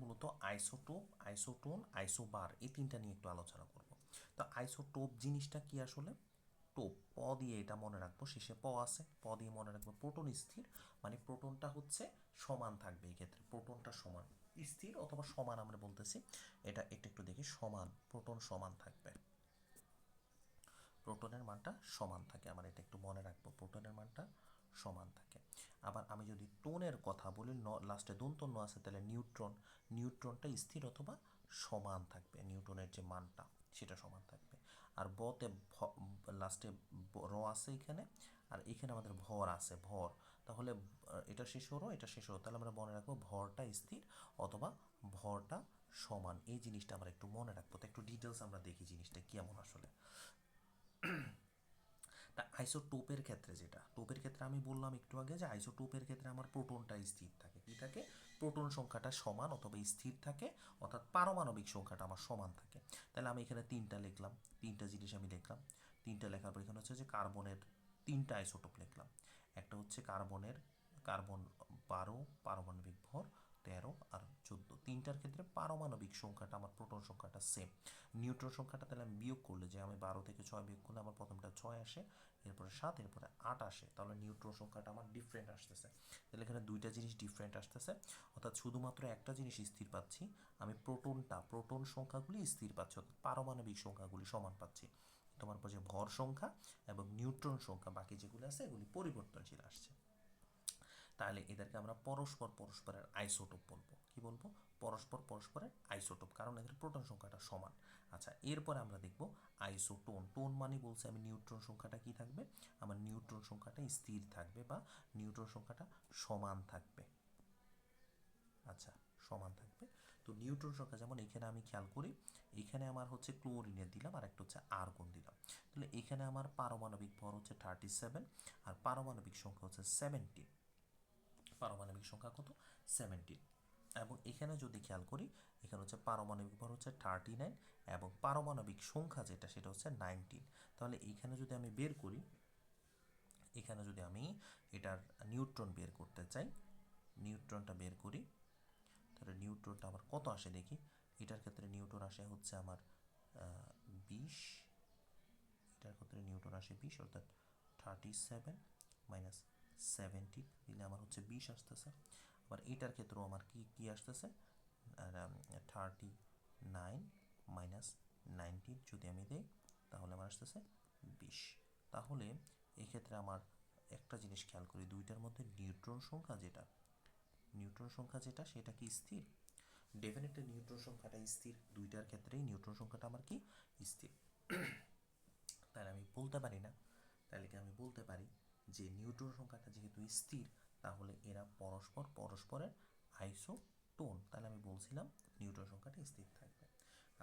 মূলত isotope, isotone, isobar এই তিনটা নিয়ে একটু আলোচনা করব। তো আইসোটোপ জিনিসটা কি আসলে? টোপ, প দিয়ে এটা মনে রাখবো, শেষে প আছে, প দিয়ে মনে রাখবো প্রোটন স্থির, মানে প্রোটনটা হচ্ছে সমান থাকবে। এই ক্ষেত্রে প্রোটনটা সমান, স্থির অথবা সমান আমরা বলতেছি। এটা একটু দেখি, সমান, প্রোটন সমান থাকবে, প্রোটনের মানটা সমান থাকে। আমার এটা একটু মনে রাখবো, প্রোটনের মানটা সমান থাকে। আবার আমি যদি টোনের কথা বলি, লাস্টে দন্ত ন আছে, তাহলে নিউট্রন, নিউট্রনটা স্থির অথবা সমান থাকবে, নিউটনের যে মানটা সেটা সমান থাকবে। আর বতে লাস্টে র আছে এখানে, আর এখানে আমাদের ভর আছে, ভর। তাহলে এটা শেষ হলো, এটা শেষ হলো, তাহলে আমরা মনে রাখবো ভরটা স্থির অথবা ভরটা সমান। এই জিনিসটা আমরা একটু মনে রাখবো। তো একটু ডিটেলস আমরা দেখি জিনিসটা কেমন আসলে। তা আইসোটোপের ক্ষেত্রে, যেটা টোপের ক্ষেত্রে আমি বললাম একটু আগে, যে আইসোটোপের ক্ষেত্রে আমার প্রোটনটা স্থির থাকে। কি থাকে? প্রোটন সংখ্যাটা সমান অথবা স্থির থাকে, অর্থাৎ পারমাণবিক সংখ্যাটা আমার সমান থাকে। তাহলে আমি এখানে তিনটা লিখলাম, তিনটা জিনিস আমি লিখলাম। তিনটা লেখার পর এখানে হচ্ছে যে কার্বনের তিনটা আইসোটোপ লিখলাম। একটা হচ্ছে কার্বনের, কার্বন 12 পারমাণবিক ভর 13 আর 14, তিনটার ক্ষেত্রে পারমাণবিক সংখ্যাটা আমার প্রোটন সংখ্যাটা সেম। নিউট্রন সংখ্যাটা তাহলে আমি বিয়োগ করলে, যে আমি 12 থেকে 6 বিয়োগ করলে আমার প্রথমটা 6 আসে, এরপরে 7, এরপরে 8 আসে, তাহলে নিউট্রন সংখ্যাটা আমার ডিফারেন্ট আসতেছে। তাহলে এখানে দুইটা জিনিস ডিফারেন্ট আসতেছে, অর্থাৎ শুধুমাত্র একটা জিনিস স্থির পাচ্ছি, আমি প্রোটনটা, প্রোটন সংখ্যাগুলি স্থির পাচ্ছি, অর্থাৎ পারমাণবিক সংখ্যাগুলি সমান পাচ্ছি। তোমার পর যে ভর সংখ্যা এবং নিউট্রন সংখ্যা বাকি যেগুলো আছে এগুলি পরিবর্তনশীল আসছে। তাহলে এদেরকে আমরা পরস্পর পরস্পরের আইসোটোপ বলবো। কি বলবো? পরস্পর পরস্পরের আইসোটোপ, কারণ এদের প্রোটন সংখ্যাটা সমান। আচ্ছা, এরপরে আমরা দেখব আইসোটোন। টোন মানে বলছে আমি নিউট্রন সংখ্যাটা কি থাকবে, আমার নিউট্রন সংখ্যাটা স্থির থাকবে বা নিউট্রন সংখ্যাটা সমান থাকবে। আচ্ছা, সমান থাকবে। তো নিউট্রন সংখ্যা যেমন এখানে আমি খেয়াল করি, এখানে আমার হচ্ছে ক্লোরিনের দিলাম আর একটা হচ্ছে আর্গন দিলাম। তাহলে এখানে আমার পারমাণবিক ভর হচ্ছে 37 আর পারমাণবিক সংখ্যা হচ্ছে 17। পারমাণবিক সংখ্যা কত? 17। এবং এখানে যদি খেয়াল করি, এখানে হচ্ছে পারমাণবিক ভর হচ্ছে 39 এবং পারমাণবিক সংখ্যা যেটা সেটা হচ্ছে 19। তাহলে এখানে যদি আমি বের করি, এখানে যদি আমি এটার নিউট্রন বের করতে চাই, নিউট্রনটা বের করি, তাহলে নিউট্রনটা আমার কত আসে দেখি। এটার ক্ষেত্রে নিউট্রন আসে হচ্ছে আমার 20, এটার ক্ষেত্রে নিউটন আসে 20, অর্থাৎ 37 মাইনাস 17 দিলে আমার হচ্ছে 20 আসতেছে। আবার এটার ক্ষেত্রেও আমার কি কি আসতেছে, 39 মাইনাস 19 যদি আমি দিই, তাহলে আমার আসতেছে 20। তাহলে এক্ষেত্রে আমার একটা জিনিস খেয়াল করি, দুইটার মধ্যে নিউট্রন সংখ্যা যেটা, নিউট্রন সংখ্যা যেটা সেটা কি স্থির? ডেফিনেটলি নিউট্রন সংখ্যাটা স্থির, দুইটার ক্ষেত্রেই নিউট্রন সংখ্যাটা আমার কি স্থির। তাহলে আমি বলতে পারি না, তাহলে কি আমি বলতে পারি যে নিউট্রন সংখ্যাটা যেহেতু স্থির, তাহলে এরা পরস্পর পরস্পরের আইসোটোন। তাহলে আমি বলছিলাম নিউট্রন সংখ্যাটা স্থির থাকবে।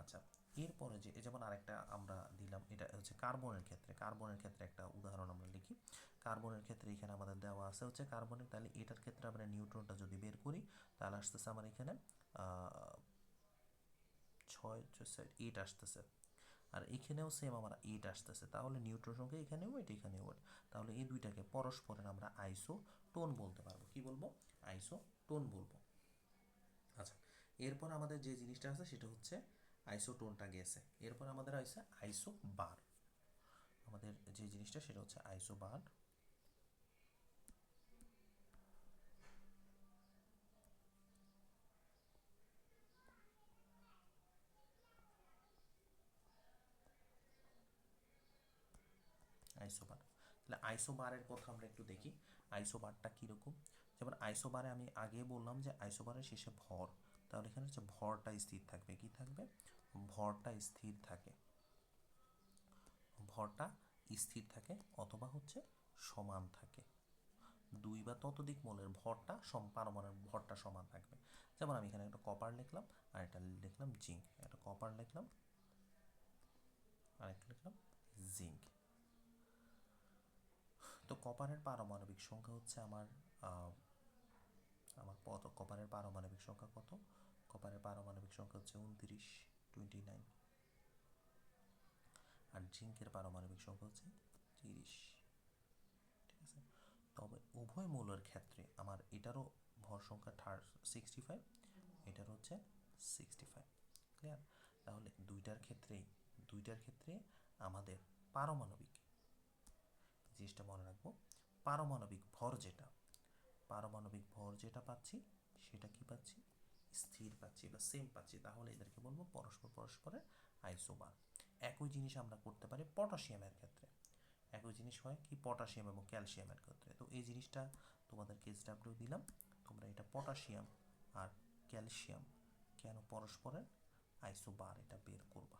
আচ্ছা, এরপরে যে যেমন আরেকটা আমরা দিলাম, এটা হচ্ছে কার্বনের ক্ষেত্রে। কার্বনের ক্ষেত্রে একটা উদাহরণ আমরা লিখি। কার্বনের ক্ষেত্রে এখানে আমাদের দেওয়া আছে হচ্ছে কার্বনের, তাহলে এটার ক্ষেত্রে আমরা নিউট্রনটা যদি বের করি, তাহলে আসতেছে আমার এখানে 8 আসতেছে, আর এখানেও সেম আমার 8 আসতেছে। তাহলে নিউট্রন সংখ্যা এখানেও 8, এখানেও 8। তাহলে এই দুইটাকে পরস্পরের আমরা আইসোটোন বলতে পারবো। কি বলবো? আইসোটোন বলবো। আচ্ছা, এরপর আমাদের যে জিনিসটা আছে সেটা হচ্ছে আইসোটোনটা গেছে, এরপর আমাদের আছে আইসোবার। আমাদের যে জিনিসটা সেটা হচ্ছে আইসোবার। আইসোবার, তাহলে আইসোবারের কথা আমরা একটু দেখি, আইসোবারটা কীরকম। যেমন আইসোবারে আমি আগে বললাম যে আইসোবারের শেষে ভর, তাহলে এখানে হচ্ছে ভরটা স্থির থাকবে। কি থাকবে? ভরটা স্থির থাকে, ভরটা স্থির থাকে অথবা হচ্ছে সমান থাকে। 2 বা ততোধিক মোলের ভরটা পারমাণবিক ভরটা সমান থাকবে। যেমন আমি এখানে একটা কপার লিখলাম আর একটা লিখলাম জিঙ্ক, একটা কপার লিখলাম আর একটা লিখলাম জিঙ্ক। তো কপারের পারমাণবিক সংখ্যা হচ্ছে আমার আমার কপারের পারমাণবিক সংখ্যা কত? কপারের পারমাণবিক সংখ্যা হচ্ছে 29, 29। আর জিঙ্কের পারমাণবিক সংখ্যা হচ্ছে 30। ঠিক আছে, তবে উভয় মৌলের ক্ষেত্রে আমার এটারও ভর সংখ্যা 65, এটার হচ্ছে 65। ক্লিয়ার? তাহলে দুইটার ক্ষেত্রে আমাদের পারমাণবিক, জিনিসটা মনে রাখবো, পারমাণবিক ভর যেটা পাচ্ছি সেটা কি পাচ্ছি? স্থির পাচ্ছি বা সেম পাচ্ছি। তাহলে এদেরকে বলবো পরস্পরের আইসোবার। একই জিনিস আমরা করতে পারি পটাশিয়ামের ক্ষেত্রে। একই জিনিস হয় কি পটাশিয়াম এবং ক্যালসিয়ামের ক্ষেত্রে। তো এই জিনিসটা তোমাদেরকে এসডাব্লিউ দিলাম, তোমরা এটা পটাশিয়াম আর ক্যালসিয়াম কেন পরস্পরের আইসোবার এটা বের করবা।